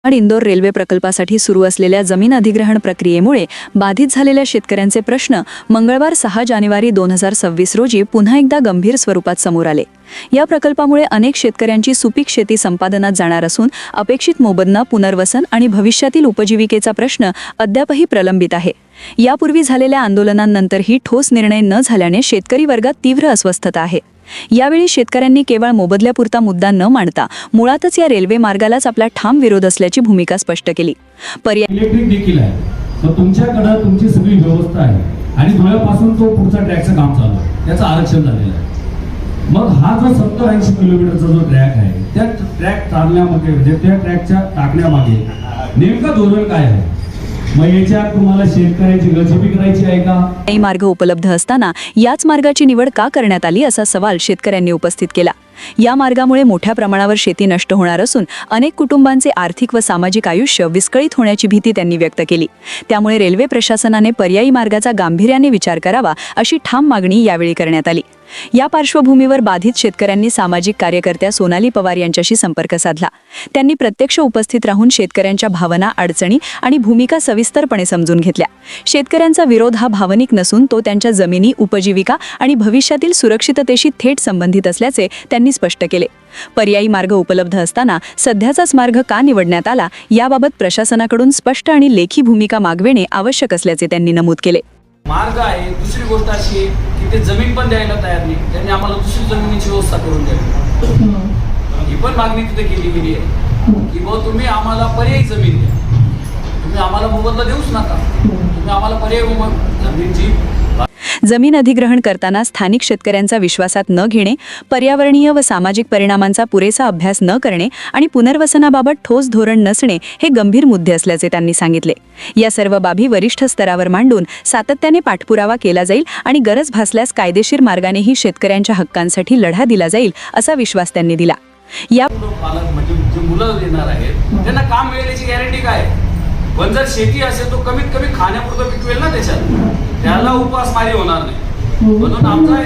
Indore railway प्रकल्पासाठी सुरू असलेल्या जमीन अधिग्रहण प्रक्रियेमुळे बाधित झालेल्या शेतकऱ्यांचे प्रश्न मंगळवार 6 जानेवारी 2026 रोजी पुन्हा एकदा गंभीर स्वरूपात समोर आले। या प्रकल्पामुळे अनेक शेतकऱ्यांची सुपीक शेती संपादनात जाणार असून अपेक्षित मोबदला, पुनर्वसन आणि भविष्यातील उपजीविकेचा प्रश्न अद्यापही प्रलंबित आहे। यापूर्वी झालेल्या आंदोलनांनंतरही ठोस निर्णय न झाल्याने शेतकरी वर्गात तीव्र अस्वस्थता आहे। यावेळी शेतकऱ्यांनी केवळ मोबदल्यापुरता मुद्दा न मांडता मुळातच या रेल्वे मार्गालाच आपला ठाम विरोध असल्याची भूमिका स्पष्ट केली। इलेक्ट्रिक देखील आहे, तर तुमच्याकडे तुमची सगळी व्यवस्था आहे आणि धुळ्यापासून तो पुढचा ट्रॅकचं काम चालू आहे, त्याचं आरक्षण झालेलं आहे। मग हा जो 70-80 किलोमीटरचा जो ट्रॅक आहे, त्या ट्रॅक चालण्यामध्ये म्हणजे त्या ट्रॅकच्या टाकण्यामागे नेमकं धोरण काय आहे? मग याच्यात तुम्हाला शेतकऱ्याची गळचेपी करायची आहे का? काही मार्ग उपलब्ध असताना याच मार्गाची निवड का करण्यात आली असा सवाल शेतकऱ्यांनी उपस्थित केला। या मार्गामुळे मोठ्या प्रमाणावर शेती नष्ट होणार असून अनेक कुटुंबांचे आर्थिक व सामाजिक आयुष्य विस्कळीत होण्याची भीती त्यांनी व्यक्त केली। त्यामुळे रेल्वे प्रशासनाने पर्यायी मार्गाचा गांभीर्याने विचार करावा अशी ठाम मागणी यावेळी करण्यात आली। या पार्श्वभूमीवर बाधित शेतकऱ्यांनी सामाजिक कार्यकर्त्या सोनाली पवार यांच्याशी संपर्क साधला। त्यांनी प्रत्यक्ष उपस्थित राहून शेतकऱ्यांच्या भावना, अडचणी आणि भूमिका सविस्तरपणे समजून घेतल्या। शेतकऱ्यांचा विरोध हा भावनिक नसून तो त्यांच्या जमिनी, उपजीविका आणि भविष्यातील सुरक्षिततेशी थेट संबंधित असल्याचे त्यांनी स्पष्ट केले। पर्यायी मार्ग उपलब्ध असताना सध्याचाच मार्ग का निवडण्यात आला याबाबत प्रशासनाकडून स्पष्ट आणि लेखी भूमिका मागविणे आवश्यक असल्याचे त्यांनी नमूद केले। मार्ग आहे, दुसरी गोष्ट अशी आहे की ते जमीन पण द्यायला तयार नाही, त्यांनी आम्हाला दुसरी जमिनीची व्यवस्था करून द्यावी ही पण मागणी तिथे केली गेली आहे की भाऊ तुम्ही आम्हाला पर्यायी जमीन द्या, तुम्ही आम्हाला मोबदला देऊच नका, तुम्ही आम्हाला पर्यायी जमीनची। जमीन अधिग्रहण करताना स्थानिक शेतकऱ्यांचा विश्वासात न घेणे, पर्यावरणीय व सामाजिक परिणामांचा पुरेसा अभ्यास न करणे आणि पुनर्वसनाबाबत ठोस धोरण नसणे हे गंभीर मुद्दे असल्याचे त्यांनी सांगितले। या सर्व बाबी वरिष्ठ स्तरावर मांडून सातत्याने पाठपुरावा केला जाईल आणि गरज भासल्यास कायदेशीर मार्गानेही शेतकऱ्यांच्या हक्कांसाठी लढा दिला जाईल असा विश्वास त्यांनी दिला। या पालक म्हणजे जे मुलं येणार आहेत त्यांना काम मिळण्याची गॅरंटी काय? पण जर शेती असेल तो कमीत कमी खाण्यापुरतं पिकवेल ना, त्याला उपासमारी होणार नाही। म्हणून आमचा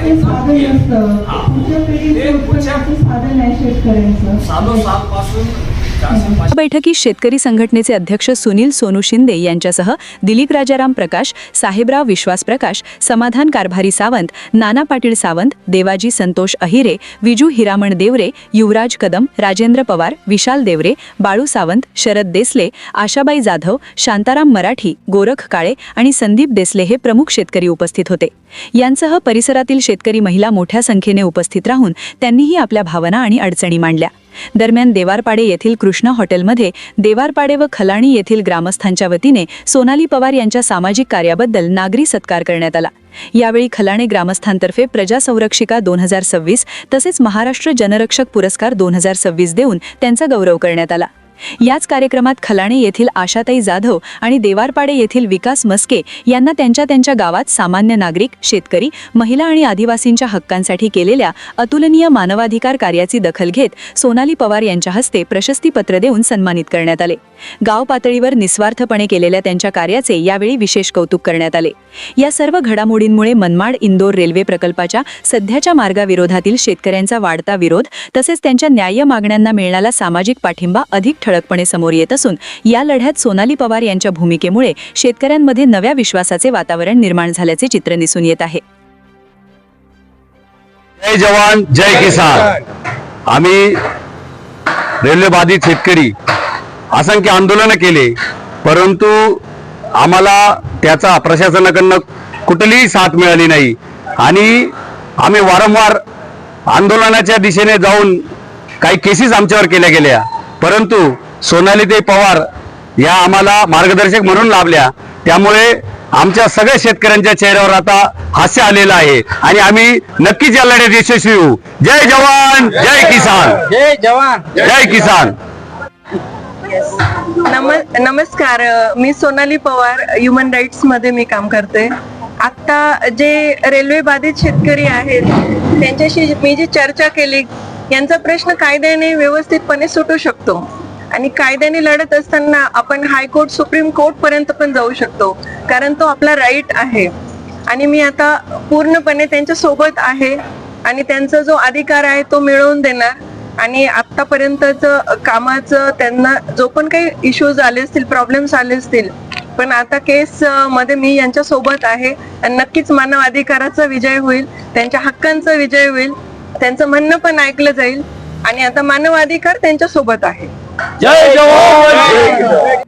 बैठकीत शेतकरी संघटनेचे अध्यक्ष सुनील सोनू शिंदे यांच्यासह दिलीप राजाराम प्रकाश, साहेबराव विश्वास प्रकाश, समाधान कारभारी सावंत, नाना पाटील सावंत, देवाजी संतोष अहिरे, विजू हिरामण देवरे, युवराज कदम, राजेंद्र पवार, विशाल देवरे, बाळू सावंत, शरद देसले, आशाबाई जाधव, शांताराम मराठी, गोरख काळे आणि संदीप देसले हे प्रमुख शेतकरी उपस्थित होते। यांसह परिसरातील शेतकरी महिला मोठ्या संख्येने उपस्थित राहून त्यांनीही आपल्या भावना आणि अडचणी मांडल्या। दरम्यान देवारपाडे येथील कृष्णा हॉटेलमध्ये देवारपाडे व खलाणी येथील ग्रामस्थांच्या वतीने सोनाली पवार यांच्या सामाजिक कार्याबद्दल नागरी सत्कार करण्यात आला। यावेळी खलाणे ग्रामस्थांतर्फे प्रजा संरक्षिका 2026 तसेच महाराष्ट्र जनरक्षक पुरस्कार 2026 देऊन त्यांचा गौरव करण्यात आला। याच कार्यक्रमात खलाणे येथील आशाताई जाधव आणि देवारपाडे येथील विकास मस्के यांना त्यांच्या गावात सामान्य नागरिक, शेतकरी, महिला आणि आदिवासींच्या हक्कांसाठी केलेल्या अतुलनीय मानवाधिकार कार्याची दखल घेत सोनाली पवार यांच्या हस्ते प्रशस्तीपत्र देऊन सन्मानित करण्यात आले। गाव पातळीवर निस्वार्थपणे केलेल्या त्यांच्या कार्याचे यावेळी विशेष कौतुक करण्यात आले। या सर्व घडामोडींमुळे मनमाड इंदोर रेल्वे प्रकल्पाच्या सध्याच्या मार्गाविरोधातील शेतकऱ्यांचा वाढता विरोध तसेच त्यांच्या न्याय्य मागण्यांना मिळणारा सामाजिक पाठिंबा अधिक ठळकपणे समोर येत असून या लढ्यात सोनाली पवार यांच्या भूमिकेमुळे शेतकऱ्यांमध्ये नव्या विश्वासाचे वातावरण निर्माण झाल्याचे चित्र दिसून येत आहे। जय जवान जय किसान। आम्ही रेल्वे बाधित शेतकरी असंख्य आंदोलन केले, परंतु आम्हाला त्याचा प्रशासनाकडून कुठलीही साथ मिळाली नाही आणि आम्ही वारंवार आंदोलनाच्या दिशेने जाऊन काही केसेस आमच्यावर केल्या गेल्या, परंतु सोनालीताई पवार या आम्हाला मार्गदर्शक म्हणून लाभल्या। त्यामुळे आमच्या सगळ्या शेतकऱ्यांच्या चेहऱ्यावर आता हास्य आलेलं आहे आणि आम्ही नक्कीच या लढ्यात यशस्वी होऊ। जय जवान जय किसान। जय जवान जय किसान। नमस्कार, मी सोनाली पवार, ह्युमन राईट्स मध्ये मी काम करते। आता जे रेल्वे बाधित शेतकरी आहेत त्यांच्याशी मी जी चर्चा केली, यांचा प्रश्न कायद्याने व्यवस्थितपणे सुटू शकतो आणि कायद्याने लढत असताना आपण हायकोर्ट, सुप्रीम कोर्ट पर्यंत पण जाऊ शकतो, कारण तो आपला राईट आहे। आणि मी आता पूर्णपणे त्यांच्या सोबत आहे आणि त्यांचा जो अधिकार आहे तो मिळवून देणार। आणि आतापर्यंतचं कामाचं त्यांना जो पण काही इश्यूज आले असतील, प्रॉब्लेम्स आले असतील, पण आता केस मध्ये मी यांच्या सोबत आहे आणि नक्कीच मानव अधिकाराचा विजय होईल, त्यांच्या हक्कांचा विजय होईल, त्यांचं म्हणणं पण ऐकलं जाईल आणि आता मानव अधिकार त्यांच्या सोबत आहे. जय जवान